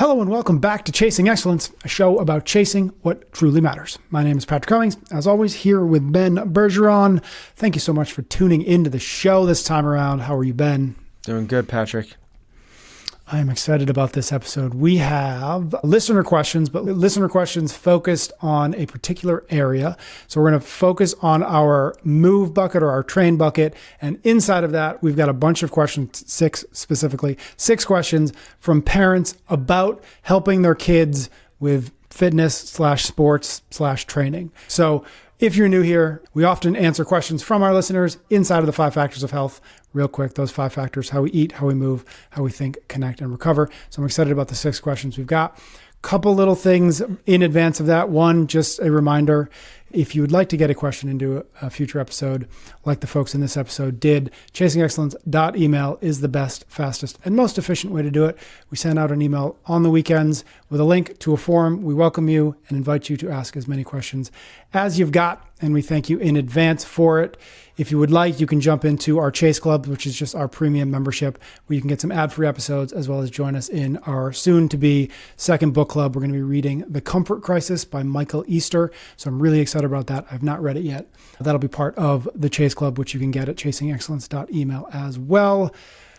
Hello and welcome back to Chasing Excellence, a show about chasing what truly matters. My name is Patrick Cummings, as always, here with Ben Bergeron. Thank you so much for tuning into the show this time around. How are you, Ben? Doing good, Patrick. I am excited about this episode. We have listener questions, but listener questions focused on a particular area. So we're going to focus on our move bucket or our train bucket. And inside of that, we've got a bunch of questions, six questions from parents about helping their kids with fitness/sports/training. So if you're new here, we often answer questions from our listeners inside of the 5 factors of health. Real quick, those 5 factors: how we eat, how we move, how we think, connect, and recover. So I'm excited about the 6 questions we've got. Couple little things in advance of that. One, just a reminder, if you would like to get a question into a future episode, like the folks in this episode did, chasingexcellence.email is the best, fastest, and most efficient way to do it. We send out an email on the weekends with a link to a forum. We welcome you and invite you to ask as many questions as you've got, and we thank you in advance for it. If you would like, you can jump into our Chase Club, which is just our premium membership, where you can get some ad-free episodes, as well as join us in our soon-to-be second book club. We're going to be reading The Comfort Crisis by Michael Easter, so I'm really excited about that. I've not read it yet. That'll be part of the Chase Club, which you can get at chasingexcellence.email as well.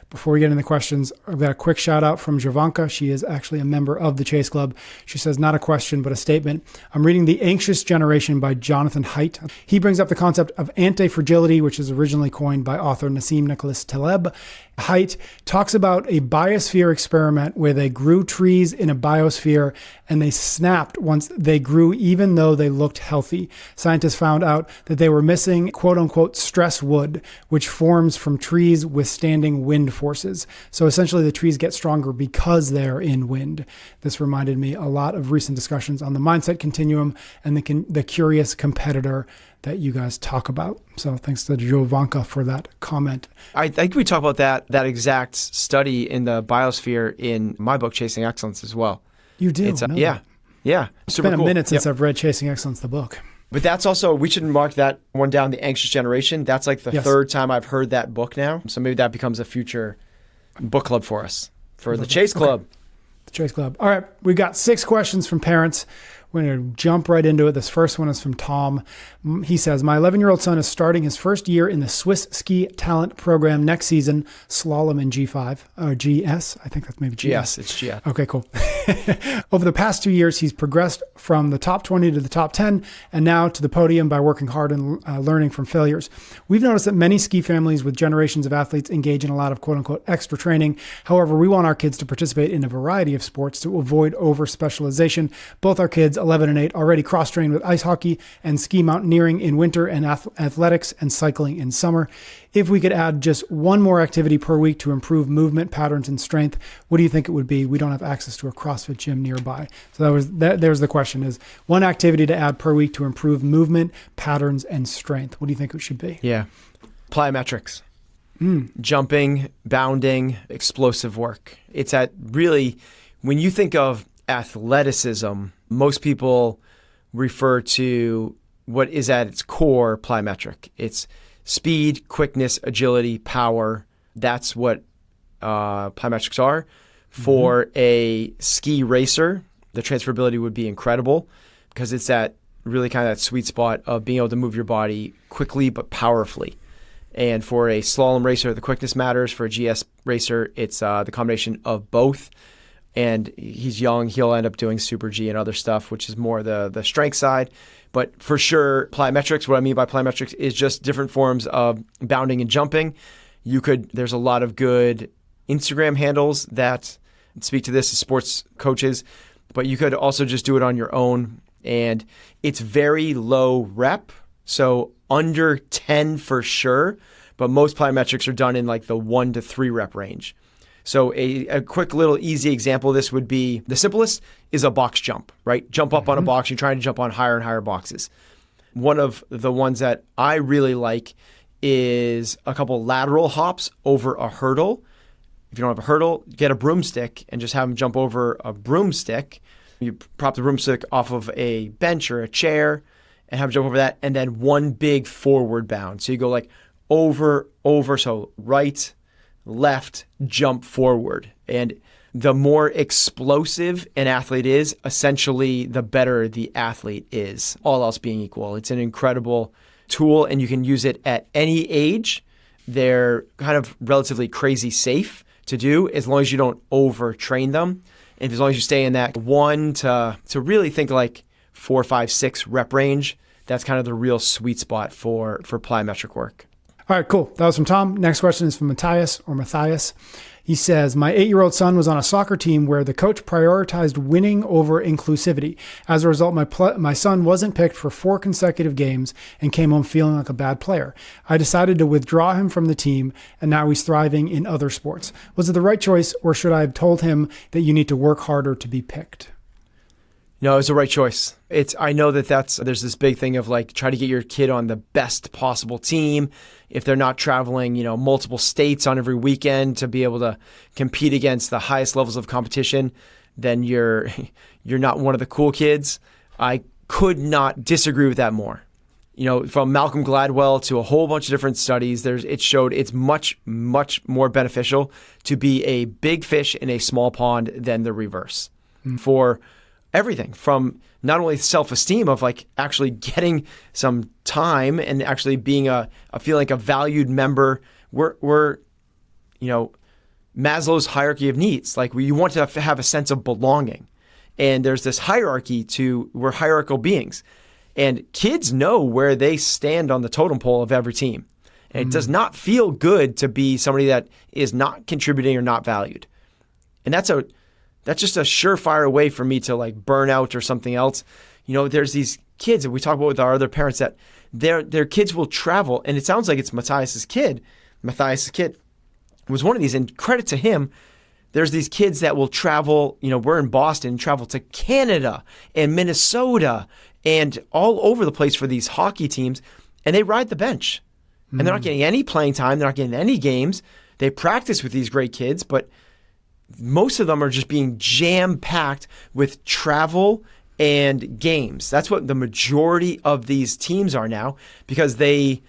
Before we get into the questions, I've got a quick shout out from Javanka. She is actually a member of the Chase Club. She says, not a question, but a statement. I'm reading The Anxious Generation by Jonathan Haidt. He brings up the concept of anti-fragility, which is originally coined by author Nassim Nicholas Taleb. Haidt talks about a biosphere experiment where they grew trees in a biosphere and they snapped once they grew, even though they looked healthy. Scientists found out that they were missing quote unquote stress wood, which forms from trees withstanding wind forces. So essentially the trees get stronger because they're in wind. This reminded me a lot of recent discussions on the mindset continuum and the curious competitor that you guys talk about. So thanks to Jovanka for that comment. I think we talk about that exact study in the biosphere in my book, Chasing Excellence, as well. You do? Yeah. It's been a minute since I've read Chasing Excellence, the book. But that's also, we should mark that one down, The Anxious Generation. That's like the third time I've heard that book now. So maybe that becomes a future book club for us, for the Chase Club. Okay. The Chase Club. All right, we've got 6 questions from parents. We're going to jump right into it. This first one is from Tom. He says, my 11-year-old son is starting his first year in the Swiss Ski Talent Program next season, slalom in G5, or GS. I think that's maybe GS. GS, it's GS. Okay, cool. Over the past 2 years, he's progressed from the top 20 to the top 10 and now to the podium by working hard and learning from failures. We've noticed that many ski families with generations of athletes engage in a lot of quote unquote extra training. However, we want our kids to participate in a variety of sports to avoid over specialization. Both our kids, 11 and 8, already cross-train with ice hockey and ski mountaineering in winter and athletics and cycling in summer. If we could add just one more activity per week to improve movement patterns and strength, what do you think it would be? We don't have access to a CrossFit gym nearby. So there's the question: is one activity to add per week to improve movement patterns and strength. What do you think it should be? Yeah. Plyometrics. Jumping, bounding, explosive work. It's at really, when you think of athleticism, most people refer to what is at its core plyometric. It's speed, quickness, agility, power. That's what plyometrics are. For a ski racer, the transferability would be incredible because it's that really kind of that sweet spot of being able to move your body quickly but powerfully. And for a slalom racer, the quickness matters. For a GS racer, it's the combination of both. And he's young, he'll end up doing Super G and other stuff, which is more the strength side. But for sure, plyometrics, what I mean by plyometrics is just different forms of bounding and jumping. There's a lot of good Instagram handles that speak to this as sports coaches, but you could also just do it on your own. And it's very low rep, so under 10 for sure, but most plyometrics are done in like the 1 to 3 rep range. So a quick little easy example of this would be, the simplest is a box jump, right? Jump up on a box, you're trying to jump on higher and higher boxes. One of the ones that I really like is a couple lateral hops over a hurdle. If you don't have a hurdle, get a broomstick and just have them jump over a broomstick. You prop the broomstick off of a bench or a chair and have them jump over that, and then one big forward bound. So you go like over, so right, left, jump forward. And the more explosive an athlete is, essentially the better the athlete is, all else being equal. It's an incredible tool, and you can use it at any age. They're kind of relatively crazy safe to do as long as you don't overtrain them. And as long as you stay in that 1 to really think like 4, 5, 6 rep range, that's kind of the real sweet spot for plyometric work. All right, cool. That was from Tom. Next question is from Matthias. He says, my 8-year-old son was on a soccer team where the coach prioritized winning over inclusivity. As a result, my son wasn't picked for 4 consecutive games and came home feeling like a bad player. I decided to withdraw him from the team, and now he's thriving in other sports. Was it the right choice, or should I have told him that you need to work harder to be picked? No, it's the right choice. I know that there's this big thing of like, try to get your kid on the best possible team. If they're not traveling, multiple states on every weekend to be able to compete against the highest levels of competition, then you're not one of the cool kids. I could not disagree with that more. From Malcolm Gladwell to a whole bunch of different studies, it showed it's much, much more beneficial to be a big fish in a small pond than the reverse. For everything from not only self-esteem of like actually getting some time and actually being feeling like a valued member. We're Maslow's hierarchy of needs. Like you want to have a sense of belonging, and there's this hierarchy we're hierarchical beings, and kids know where they stand on the totem pole of every team. And it does not feel good to be somebody that is not contributing or not valued. And that's just a surefire way for me to like burn out or something else. There's these kids that we talk about with our other parents that their kids will travel, and it sounds like it's Matthias's kid. Matthias's kid was one of these, and credit to him. There's these kids that will travel, we're in Boston, travel to Canada and Minnesota and all over the place for these hockey teams, and they ride the bench. And they're not getting any playing time. They're not getting any games. They practice with these great kids, but most of them are just being jam-packed with travel and games. That's what the majority of these teams are now, because it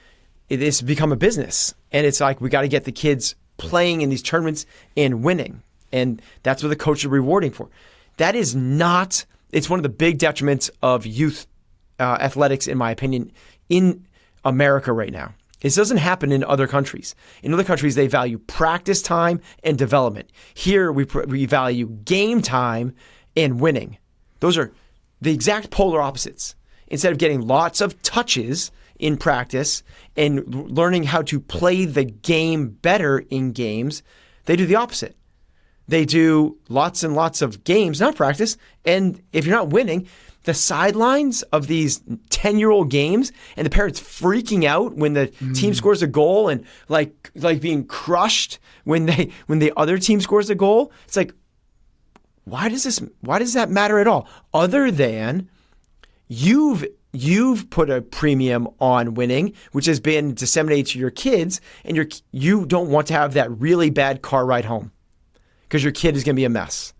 has become a business. And it's like, we got to get the kids playing in these tournaments and winning. And that's what the coach is rewarding for. That is not, it's one of the big detriments of youth athletics, in my opinion, in America right now. This doesn't happen in other countries. In other countries, they value practice time and development. Here, we value game time and winning. Those are the exact polar opposites. Instead of getting lots of touches in practice and learning how to play the game better in games, they do the opposite. They do lots and lots of games, not practice. And if you're not winning, the sidelines of these 10-year-old games and the parents freaking out when the team scores a goal and like being crushed when the other team scores a goal. It's like, why does that matter at all? Other than you've put a premium on winning, which has been disseminated to your kids, and you don't want to have that really bad car ride home because your kid is going to be a mess.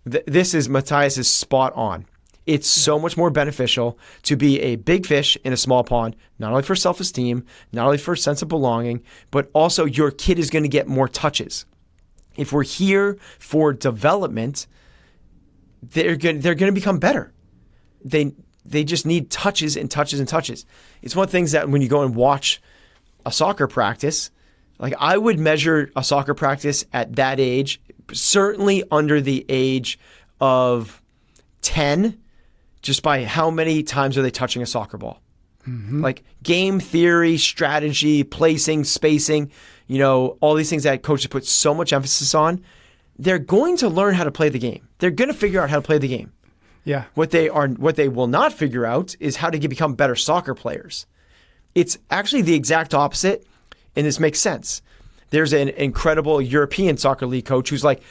This is Matthias' spot on. It's so much more beneficial to be a big fish in a small pond, not only for self-esteem, not only for a sense of belonging, but also your kid is going to get more touches. If we're here for development, they're going to become better. They just need touches and touches and touches. It's one of the things that when you go and watch a soccer practice, like I would measure a soccer practice at that age, certainly under the age of 10, just by how many times are they touching a soccer ball. Like game theory, strategy, placing, spacing, all these things that coaches put so much emphasis on. They're going to learn how to play the game. They're going to figure out how to play the game. Yeah. What they will not figure out is how to become better soccer players. It's actually the exact opposite, and this makes sense. There's an incredible European soccer league coach who's like,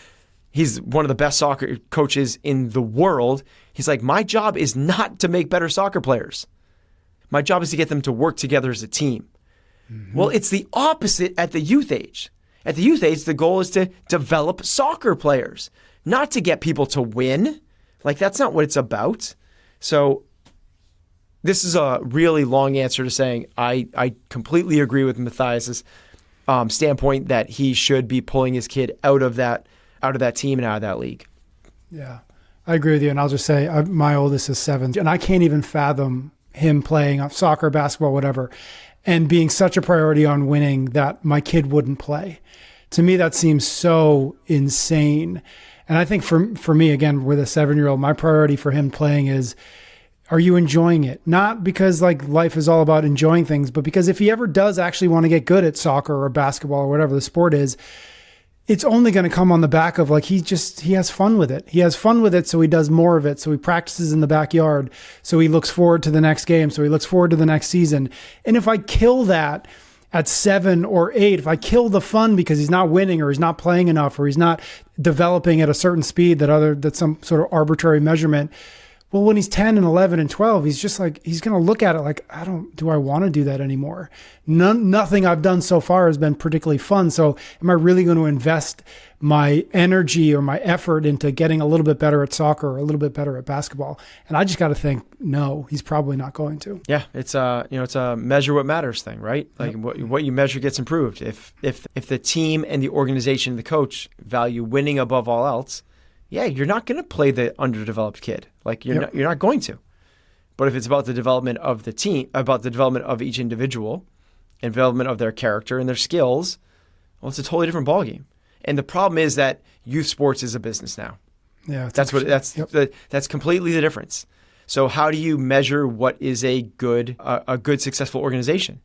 he's one of the best soccer coaches in the world. He's like, my job is not to make better soccer players. My job is to get them to work together as a team. Well, it's the opposite at the youth age. At the youth age, the goal is to develop soccer players, not to get people to win. Like, that's not what it's about. So this is a really long answer to saying I completely agree with Matthias's standpoint that he should be pulling his kid out of that out of that team and out of that league. Yeah, I agree with you. And I'll just say my oldest is 7, and I can't even fathom him playing soccer, basketball, whatever, and being such a priority on winning that my kid wouldn't play. To me, that seems so insane. And I think for me, again, with a 7-year-old, my priority for him playing is, are you enjoying it? Not because like life is all about enjoying things, but because if he ever does actually want to get good at soccer or basketball or whatever the sport is, it's only going to come on the back of like, he has fun with it. He has fun with it. So he does more of it. So he practices in the backyard. So he looks forward to the next game. So he looks forward to the next season. And if I kill that at 7 or 8, if I kill the fun because he's not winning or he's not playing enough or he's not developing at a certain speed that's some sort of arbitrary measurement, well, when he's 10 and 11 and 12, he's just like, he's going to look at it like, do I want to do that anymore? Nothing I've done so far has been particularly fun. So am I really going to invest my energy or my effort into getting a little bit better at soccer or a little bit better at basketball? And I just got to think, no, he's probably not going to. Yeah. It's a measure what matters thing, right? Like what you measure gets improved. If the team and the organization, the coach value winning above all else, yeah, you're not going to play the underdeveloped kid. Like you're not going to. But if it's about the development of the team, about the development of each individual and development of their character and their skills, well, it's a totally different ballgame. And the problem is that youth sports is a business now. Yeah, that's completely the difference. So how do you measure what is a good successful organization?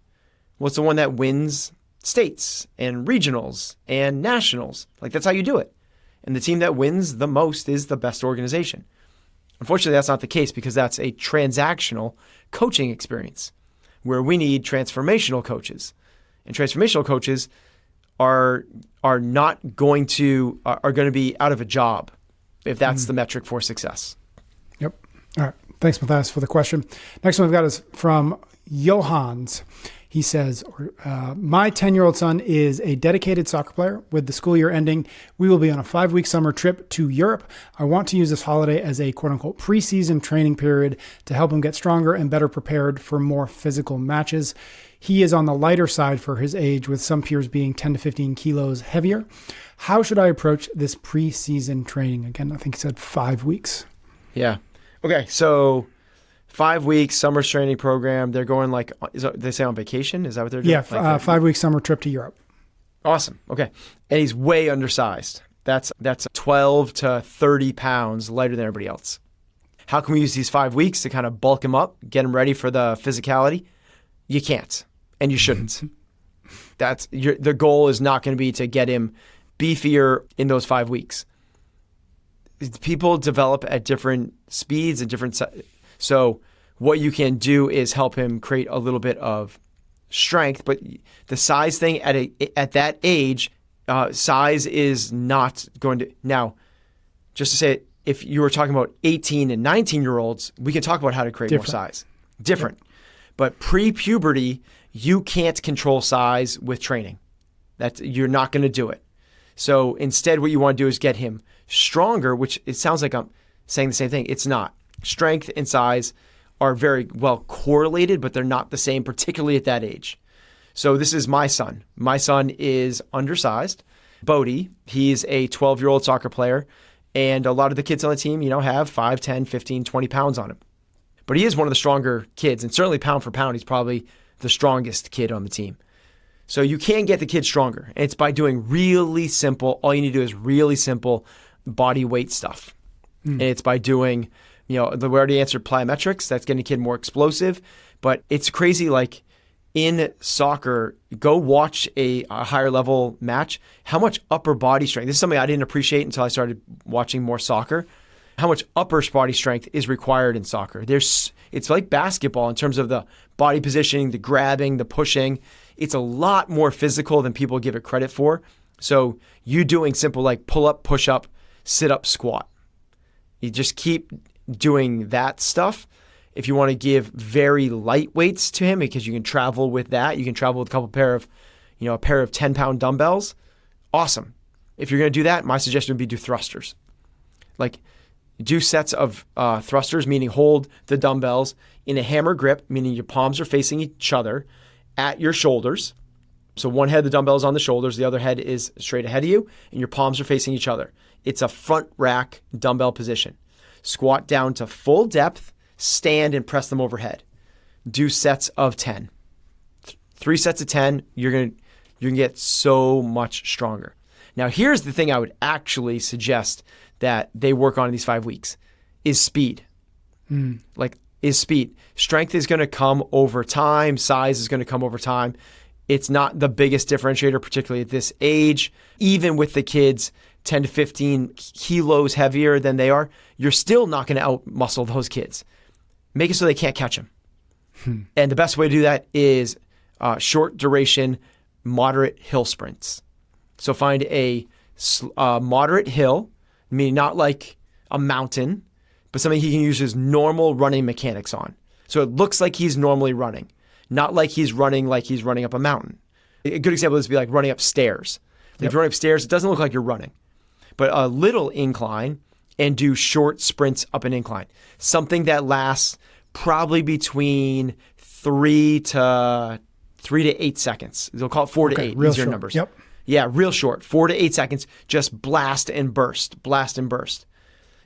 Well, it's the one that wins states and regionals and nationals. Like that's how you do it. And the team that wins the most is the best organization. Unfortunately, that's not the case because that's a transactional coaching experience where we need transformational coaches. And transformational coaches are going to be out of a job if that's the metric for success. Yep. All right. Thanks, Matthias, for the question. Next one we've got is from Johans. He says, my 10-year-old son is a dedicated soccer player. With the school year ending, we will be on a 5-week summer trip to Europe. I want to use this holiday as a quote-unquote preseason training period to help him get stronger and better prepared for more physical matches. He is on the lighter side for his age, with some peers being 10 to 15 kilos heavier. How should I approach this preseason training? Again, I think he said 5 weeks. Yeah. Okay, so 5 weeks summer training program. They're going they say on vacation? Is that what they're doing? Yeah, 5-week summer trip to Europe. Awesome. Okay. And he's way undersized. That's 12 to 30 pounds lighter than everybody else. How can we use these 5 weeks to kind of bulk him up, get him ready for the physicality? You can't, and you shouldn't. The goal is not going to be to get him beefier in those 5 weeks. People develop at different speeds and different. So what you can do is help him create a little bit of strength, but the size thing at that age, size is not going to. Now, just to say, if you were talking about 18 and 19-year-olds, we can talk about how to create more size. Different. Yep. But pre-puberty, you can't control size with training. You're not going to do it. So instead, what you want to do is get him stronger, which it sounds like I'm saying the same thing. It's not. Strength and size are very well correlated, but they're not the same, particularly at that age. So this is my son. My son is undersized. Bodie, he's a 12-year-old soccer player, and a lot of the kids on the team, have 5, 10, 15, 20 pounds on him. But he is one of the stronger kids, and certainly pound for pound, he's probably the strongest kid on the team. So you can get the kid stronger, and it's by doing really simple, all you need to do is really simple body weight stuff. And it's by doing, we already answered plyometrics, that's getting a kid more explosive, but it's crazy, like in soccer, go watch a higher level match, how much upper body strength, this is something I didn't appreciate until I started watching more soccer, how much upper body strength is required in soccer. It's like basketball in terms of the body positioning, the grabbing, the pushing. It's a lot more physical than people give it credit for. So you doing simple like pull up, push up, sit up, squat. You just keep doing that stuff. If you want to give very light weights to him, because you can travel with that, you can travel with a pair of 10-pound dumbbells. Awesome. If you're going to do that, my suggestion would be do thrusters. Like do sets of thrusters, meaning hold the dumbbells in a hammer grip, meaning your palms are facing each other at your shoulders, So one head of the dumbbell is on the shoulders, the other head is straight ahead of you, and your palms are facing each other. It's a front rack dumbbell position. Squat down to full depth, stand and press them overhead. Do sets of 10. 3 sets of 10, you're gonna get so much stronger. Now here's the thing I would actually suggest that they work on in these 5 weeks is speed. Is speed. Strength is gonna come over time, size is gonna come over time. It's not the biggest differentiator, particularly at this age. Even with the kids 10 to 15 kilos heavier than they are, you're still not going to out-muscle those kids. Make it so they can't catch them. And the best way to do that is short duration, moderate hill sprints. So find a moderate hill, meaning not like a mountain, but something he can use his normal running mechanics on. So it looks like he's normally running. Not like he's running up a mountain. A good example is to be like running up stairs. If you're running up stairs, it doesn't look like you're running. But a little incline and do short sprints up an incline. Something that lasts probably between 3 to 8 seconds. They'll call it 4 to 8. Real These are short. numbers. Yep. Yeah, real short. 4 to 8 seconds. Just blast and burst. Blast and burst.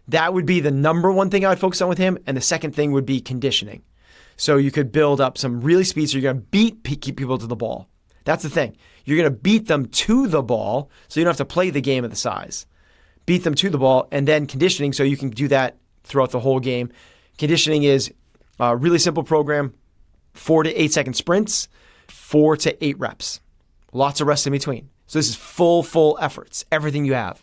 That would be the number one thing I would focus on with him. And the second thing would be conditioning. So you could build up some really speed. So you're going to beat people to the ball. That's the thing. You're going to beat them to the ball so you don't have to play the game of the size. Beat them to the ball, and then conditioning so you can do that throughout the whole game. Conditioning is a really simple program, 4 to 8 second sprints, 4 to 8 reps. Lots of rest in between. So this is full efforts, everything you have.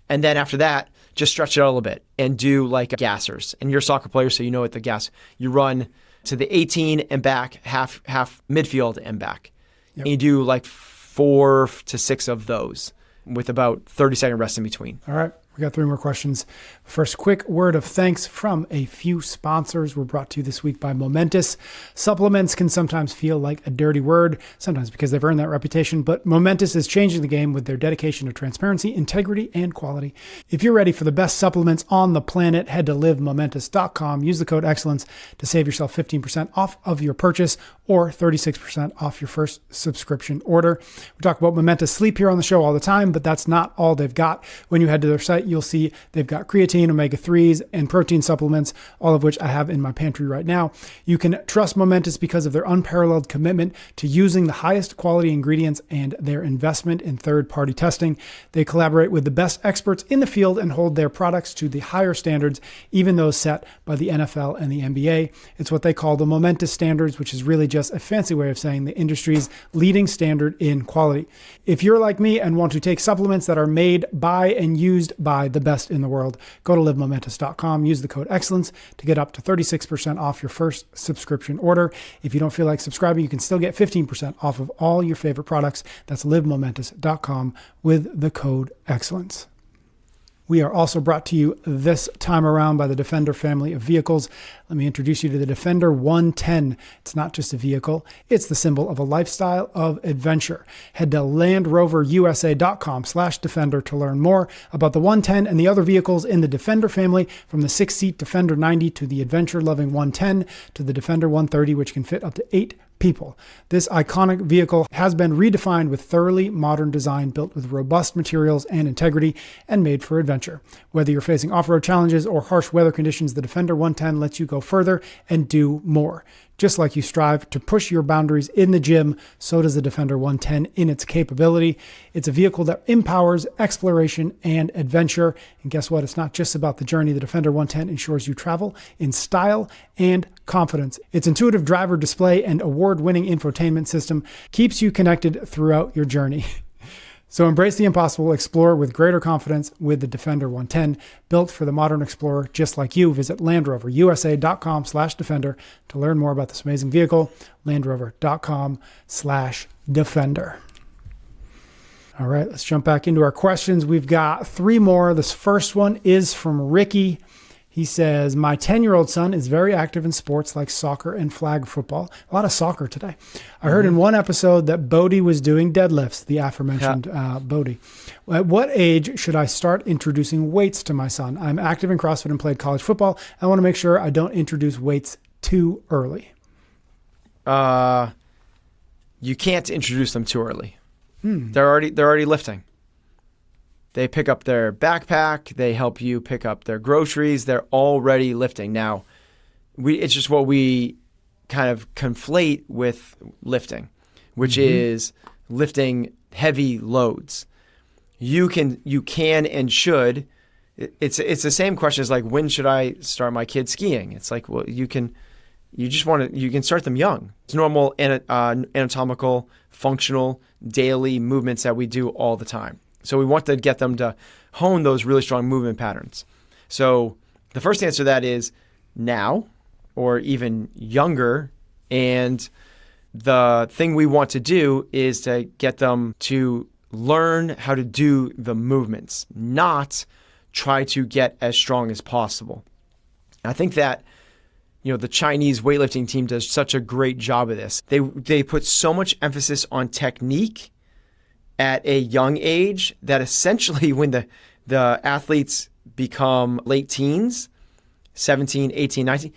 And then after that, just stretch it out a little bit and do like gassers. And you're a soccer player, so you know what the gas. You run to the 18 and back, half midfield and back. Yep. And you do like 4 to 6 of those with about 30-second rest in between. All right. We got 3 more questions. First, quick word of thanks from a few sponsors. We're brought to you this week by Momentous. Supplements can sometimes feel like a dirty word, sometimes because they've earned that reputation, but Momentous is changing the game with their dedication to transparency, integrity, and quality. If you're ready for the best supplements on the planet, head to livemomentous.com. Use the code EXCELLENCE to save yourself 15% off of your purchase or 36% off your first subscription order. We talk about Momentous Sleep here on the show all the time, but that's not all they've got. When you head to their site, you'll see they've got creatine, omega-3s, and protein supplements, all of which I have in my pantry right now. You can trust Momentous because of their unparalleled commitment to using the highest quality ingredients and their investment in third-party testing. They collaborate with the best experts in the field and hold their products to the higher standards, even those set by the NFL and the NBA. It's what they call the Momentous standards, which is really just a fancy way of saying the industry's leading standard in quality. If you're like me and want to take supplements that are made by and used by the best in the world, go to livemomentous.com, use the code EXCELLENCE to get up to 36% off your first subscription order. If you don't feel like subscribing, you can still get 15% off of all your favorite products. That's livemomentous.com with the code EXCELLENCE. We are also brought to you this time around by the Defender family of vehicles. Let me introduce you to the Defender 110. It's not just a vehicle. It's the symbol of a lifestyle of adventure. Head to LandRoverUSA.com/Defender to learn more about the 110 and the other vehicles in the Defender family, from the 6-seat Defender 90 to the adventure-loving 110 to the Defender 130, which can fit up to 8 people. This iconic vehicle has been redefined with thoroughly modern design, built with robust materials and integrity, and made for adventure. Whether you're facing off-road challenges or harsh weather conditions, the Defender 110 lets you go further and do more. Just like you strive to push your boundaries in the gym, so does the Defender 110 in its capability. It's a vehicle that empowers exploration and adventure. And guess what? It's not just about the journey. The Defender 110 ensures you travel in style and confidence. Its intuitive driver display and award-winning infotainment system keeps you connected throughout your journey. So embrace the impossible, explore with greater confidence with the Defender 110, built for the modern explorer just like you. Visit LandRoverUSA.com/Defender to learn more about this amazing vehicle. LandRover.com/Defender. All right, let's jump back into our questions. We've got 3 more. This first one is from Ricky. He says, my 10-year-old son is very active in sports like soccer and flag football. A lot of soccer today. I heard in one episode that Bodie was doing deadlifts, the aforementioned Bodie. At what age should I start introducing weights to my son? I'm active in CrossFit and played college football. I want to make sure I don't introduce weights too early. you can't introduce them too early. They're already lifting. They pick up their backpack. They help you pick up their groceries. They're already lifting. Now, it's just what we kind of conflate with lifting, which is lifting heavy loads. You can and should. It's the same question as like, when should I start my kid skiing? It's like, well, you can start them young. It's normal anatomical, functional, daily movements that we do all the time. So we want to get them to hone those really strong movement patterns. So the first answer to that is now or even younger. And the thing we want to do is to get them to learn how to do the movements, not try to get as strong as possible. And I think that the Chinese weightlifting team does such a great job of this. They put so much emphasis on technique at a young age that essentially when the athletes become late teens, 17, 18, 19,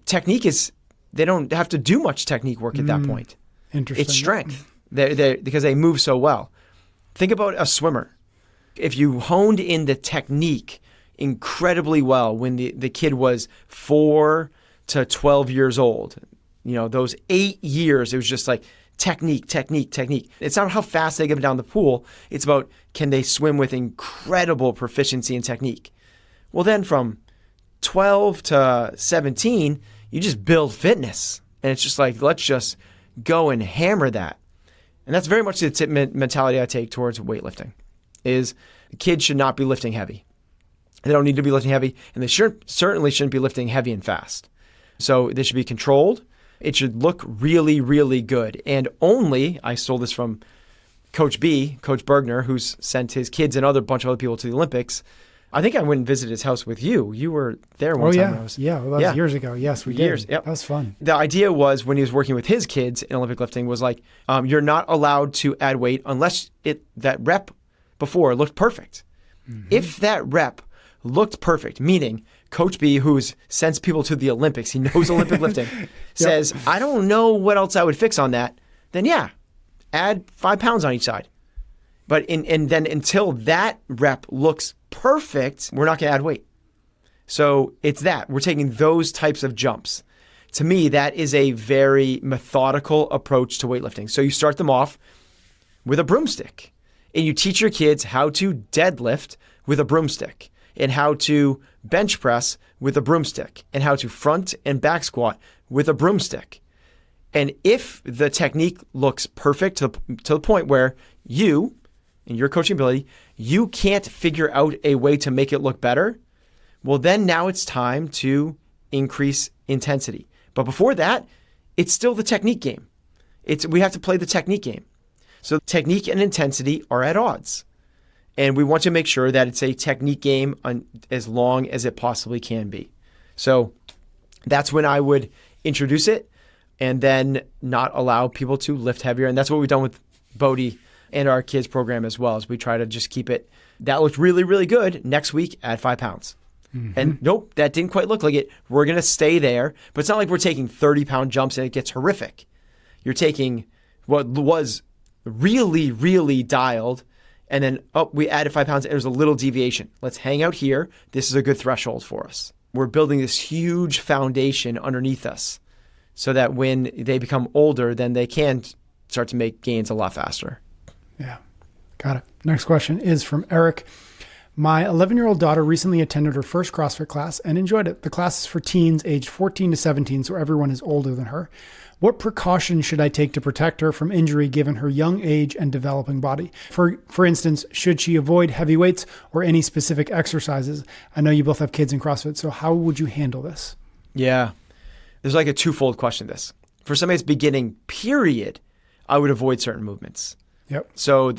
technique is, they don't have to do much technique work at that point. Interesting. It's strength because they move so well. Think about a swimmer. If you honed in the technique incredibly well when the kid was 4 to 12 years old, those 8 years, it was just like technique. It's not how fast they get down the pool. It's about, can they swim with incredible proficiency and technique? Well, then from 12 to 17, you just build fitness. And it's just like, let's just go and hammer that. And that's very much the mentality I take towards weightlifting, is kids should not be lifting heavy. They don't need to be lifting heavy, and they certainly shouldn't be lifting heavy and fast. So they should be controlled. It should look really, really good. And only, I stole this from Coach B, Coach Bergner, who's sent his kids and bunch of other people to the Olympics. I think I went and visited his house with you. You were there one time. That was years ago. Yes, we did. Yep. That was fun. The idea was, when he was working with his kids in Olympic lifting, was like, you're not allowed to add weight unless that rep before looked perfect. If that rep looked perfect, meaning Coach B, who sends people to the Olympics, he knows Olympic lifting, says, I don't know what else I would fix on that, then add 5 pounds on each side. But and then until that rep looks perfect, we're not going to add weight. So it's that. We're taking those types of jumps. To me, that is a very methodical approach to weightlifting. So you start them off with a broomstick, and you teach your kids how to deadlift with a broomstick, and how to bench press with a broomstick, and how to front and back squat with a broomstick. And if the technique looks perfect to the point where you, in your coaching ability, you can't figure out a way to make it look better, well, then now it's time to increase intensity. But before that, it's still the technique game. We have to play the technique game. So technique and intensity are at odds. And we want to make sure that it's a technique game as long as it possibly can be. So that's when I would introduce it, and then not allow people to lift heavier. And that's what we've done with Bodhi and our kids program as well, as we try to just keep it. That looked really, really good. Next week, add 5 pounds. And nope, that didn't quite look like it. We're going to stay there. But it's not like we're taking 30-pound jumps and it gets horrific. You're taking what was really, really dialed, and then, we added 5 pounds and there's a little deviation. Let's hang out here. This is a good threshold for us. We're building this huge foundation underneath us so that when they become older, then they can start to make gains a lot faster. Yeah, got it. Next question is from Eric. My 11-year-old daughter recently attended her first CrossFit class and enjoyed it. The class is for teens aged 14 to 17, so everyone is older than her. What precautions should I take to protect her from injury given her young age and developing body? For instance, should she avoid heavy weights or any specific exercises? I know you both have kids in CrossFit, so how would you handle this? Yeah, there's like a twofold question to this. For somebody that's beginning, period, I would avoid certain movements. Yep. So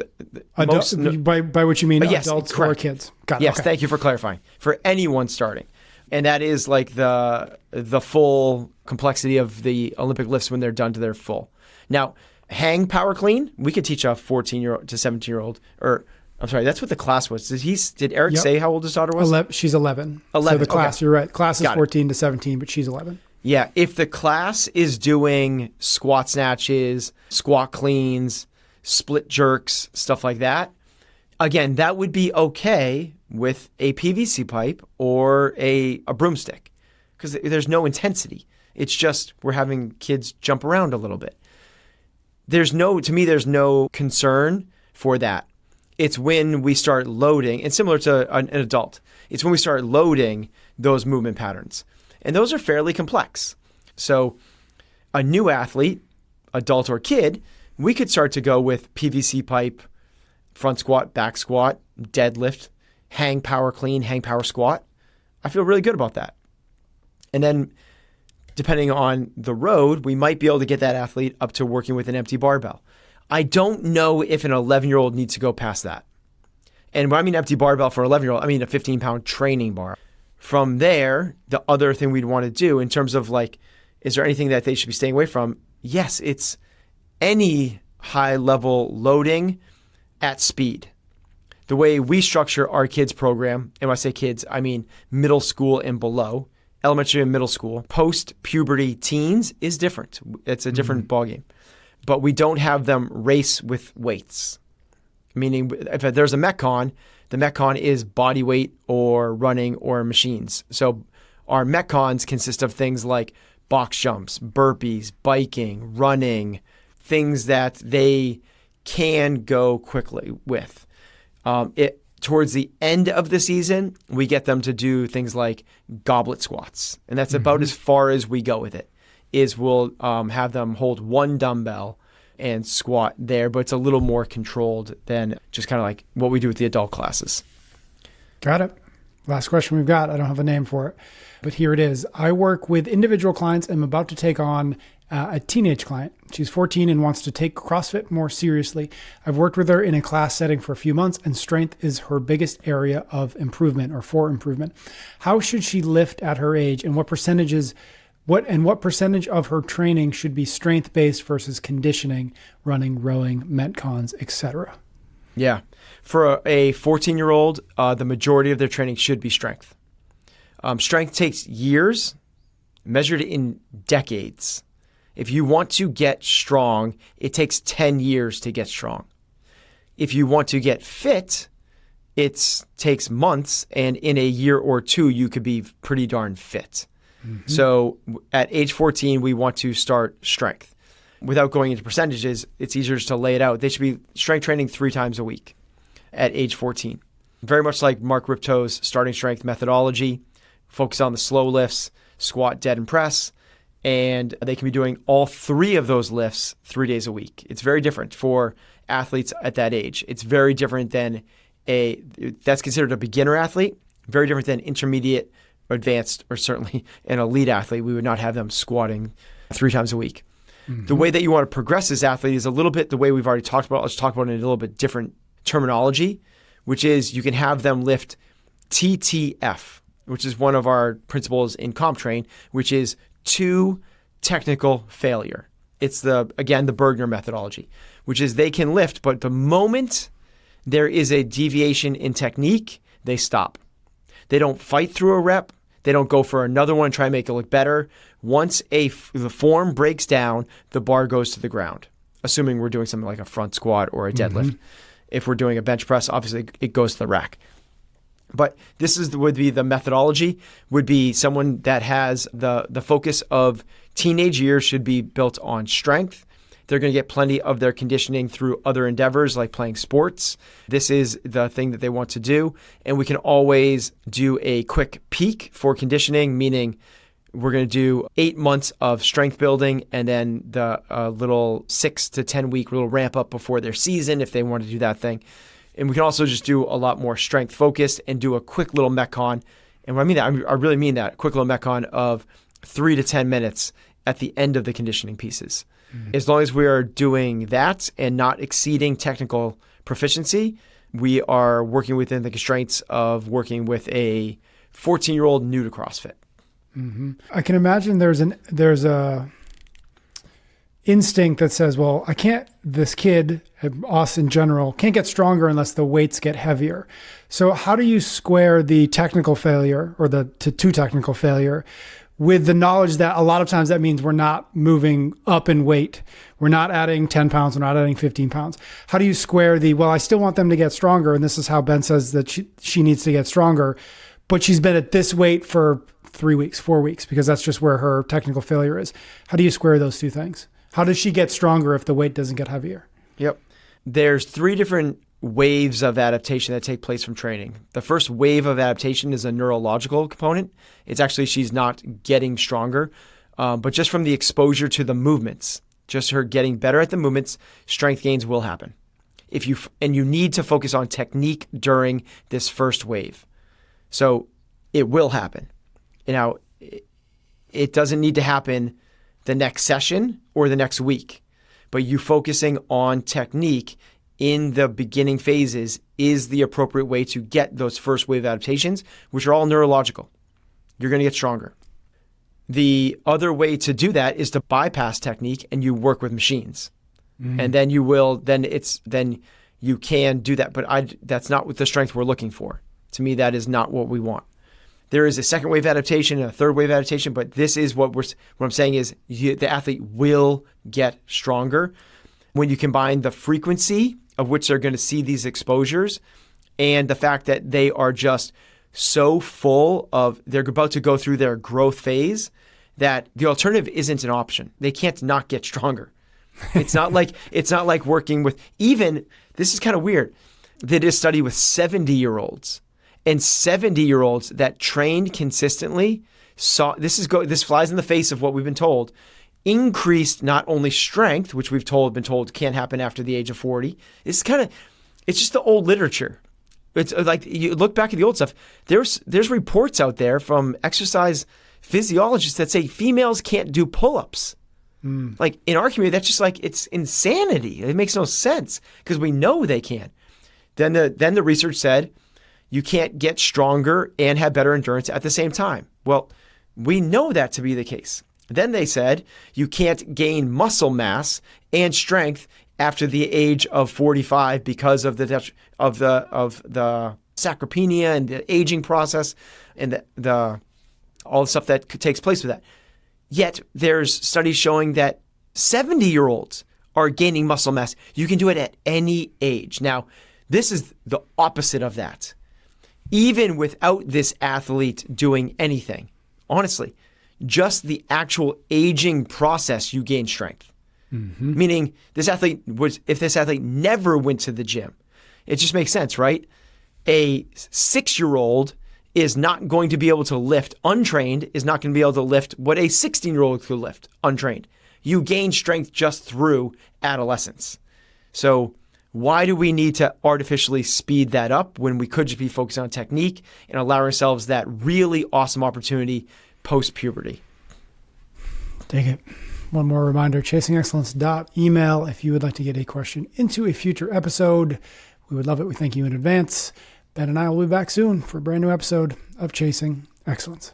by which you mean yes, adults correct. or kids? Got it. Yes, okay. Thank you for clarifying. For anyone starting. And that is like the full complexity of the Olympic lifts when they're done to their full. Now, hang power clean, we could teach a 14-year-old to 17-year-old, or I'm sorry, that's what the class was. Did Eric say how old his daughter was? She's 11. 11. So the class, okay. You're right. Class is Got 14 to 17, but she's 11. Yeah, if the class is doing squat snatches, squat cleans, split jerks, stuff like that, again, that would be okay with a PVC pipe or a broomstick because there's no intensity. It's just we're having kids jump around a little bit. To me, there's no concern for that. It's when we start loading, and similar to an adult, it's when we start loading those movement patterns. And those are fairly complex. So a new athlete, adult or kid, we could start to go with PVC pipe, front squat, back squat, deadlift, hang power clean, hang power squat. I feel really good about that. And then depending on the road, we might be able to get that athlete up to working with an empty barbell. I don't know if an 11-year-old needs to go past that. And when I mean empty barbell for an 11-year-old, I mean a 15-pound training bar. From there, the other thing we'd want to do in terms of like, is there anything that they should be staying away from? Yes, it's any high-level loading at speed. The way we structure our kids program, and when I say kids, I mean middle school and below, elementary and middle school, post-puberty teens is different. It's a different ballgame. But we don't have them race with weights. Meaning if there's a Metcon, the Metcon is body weight or running or machines. So our Metcons consist of things like box jumps, burpees, biking, running, things that they can go quickly with. Towards the end of the season, we get them to do things like goblet squats. And that's about as far as we go with it, is we'll have them hold one dumbbell and squat there, but it's a little more controlled than just kind of like what we do with the adult classes. Got it. Last question we've got. I don't have a name for it, but here it is. I work with individual clients. I'm about to take on a teenage client. She's 14 and wants to take CrossFit more seriously. I've worked with her in a class setting for a few months, and strength is her biggest area of improvement or for improvement. How should she lift at her age, and what percentage of her training should be strength-based versus conditioning, running, rowing, metcons, etc.? Yeah. For a 14-year-old, the majority of their training should be strength. Strength takes years, measured in decades. If you want to get strong, it takes 10 years to get strong. If you want to get fit, it takes months, and in a year or two, you could be pretty darn fit. So at age 14, we want to start strength. Without going into percentages, it's easier just to lay it out. They should be strength training 3 times a week at age 14. Very much like Mark Ripto's starting strength methodology, focus on the slow lifts, squat, dead, and press. And they can be doing all 3 of those lifts 3 days a week. It's very different for athletes at that age. It's very different than that's considered a beginner athlete, very different than intermediate, advanced, or certainly an elite athlete. We would not have them squatting 3 times a week. The way that you want to progress this athlete is a little bit the way we've already talked about. Let's talk about it in a little bit different terminology, which is you can have them lift TTF, which is one of our principles in CompTrain, which is 2 technical failure. It's the Bergner methodology, which is they can lift, but the moment there is a deviation in technique, they stop. They don't fight through a rep. They don't go for another one and try and make it look better. Once the form breaks down, the bar goes to the ground, assuming we're doing something like a front squat or a deadlift. If we're doing a bench press, obviously it goes to the rack. But this would be the methodology, would be someone that has the focus of teenage years should be built on strength. They're going to get plenty of their conditioning through other endeavors like playing sports. This is the thing that they want to do. And we can always do a quick peak for conditioning, meaning we're going to do 8 months of strength building and then the little 6 to 10 week little ramp up before their season if they want to do that thing. And we can also just do a lot more strength focused and do a quick little Metcon. And when I mean that, I really mean that, a quick little Metcon of 3 to 10 minutes at the end of the conditioning pieces. As long as we are doing that and not exceeding technical proficiency, we are working within the constraints of working with a 14-year-old new to CrossFit. I can imagine there's a instinct that says, well, this kid, us in general, can't get stronger unless the weights get heavier. So how do you square the technical failure or the two technical failure with the knowledge that a lot of times that means we're not moving up in weight. We're not adding 10 pounds. We're not adding 15 pounds. How do you square well, I still want them to get stronger. And this is how Ben says that she needs to get stronger, but she's been at this weight for 3 weeks, 4 weeks, because that's just where her technical failure is. How do you square those two things? How does she get stronger if the weight doesn't get heavier? Yep. There's 3 different waves of adaptation that take place from training. The first wave of adaptation is a neurological component. It's actually she's not getting stronger, but just from the exposure to the movements, just her getting better at the movements, strength gains will happen. You need to focus on technique during this first wave. So it will happen. Now, it doesn't need to happen the next session or the next week, but you focusing on technique in the beginning phases is the appropriate way to get those first wave adaptations, which are all neurological. You're going to get stronger. The other way to do that is to bypass technique and you work with machines. And then you can do that. But that's not what the strength we're looking for. To me, that is not what we want. There is a second wave adaptation and a third wave adaptation, but this is what I'm saying is the athlete will get stronger when you combine the frequency of which they're going to see these exposures and the fact that they are just so full of, they're about to go through their growth phase that the alternative isn't an option. They can't not get stronger. It's not like working with, even, this is kind of weird. They did a study with 70-year-olds and 70-year-olds that trained consistently saw, this flies in the face of what we've been told, increased not only strength, which we've been told can't happen after the age of 40. It's just the old literature. It's like you look back at the old stuff. There's reports out there from exercise physiologists that say females can't do pull-ups. Like in our community, that's just like, it's insanity. It makes no sense because we know they can. Then the research said you can't get stronger and have better endurance at the same time. Well, we know that to be the case. Then they said you can't gain muscle mass and strength after the age of 45 because of the sarcopenia and the aging process and all the stuff that takes place with that. Yet there's studies showing that 70-year-olds are gaining muscle mass. You can do it at any age. Now, this is the opposite of that. Even without this athlete doing anything, honestly, just the actual aging process, you gain strength. Meaning if this athlete never went to the gym, it just makes sense, right? A 6-year-old is not going to be able to lift untrained, is not going to be able to lift what a 16-year-old could lift untrained. You gain strength just through adolescence. So why do we need to artificially speed that up when we could just be focused on technique and allow ourselves that really awesome opportunity post-puberty? Take it. One more reminder, chasingexcellence.email if you would like to get a question into a future episode. We would love it. We thank you in advance. Ben and I will be back soon for a brand new episode of Chasing Excellence.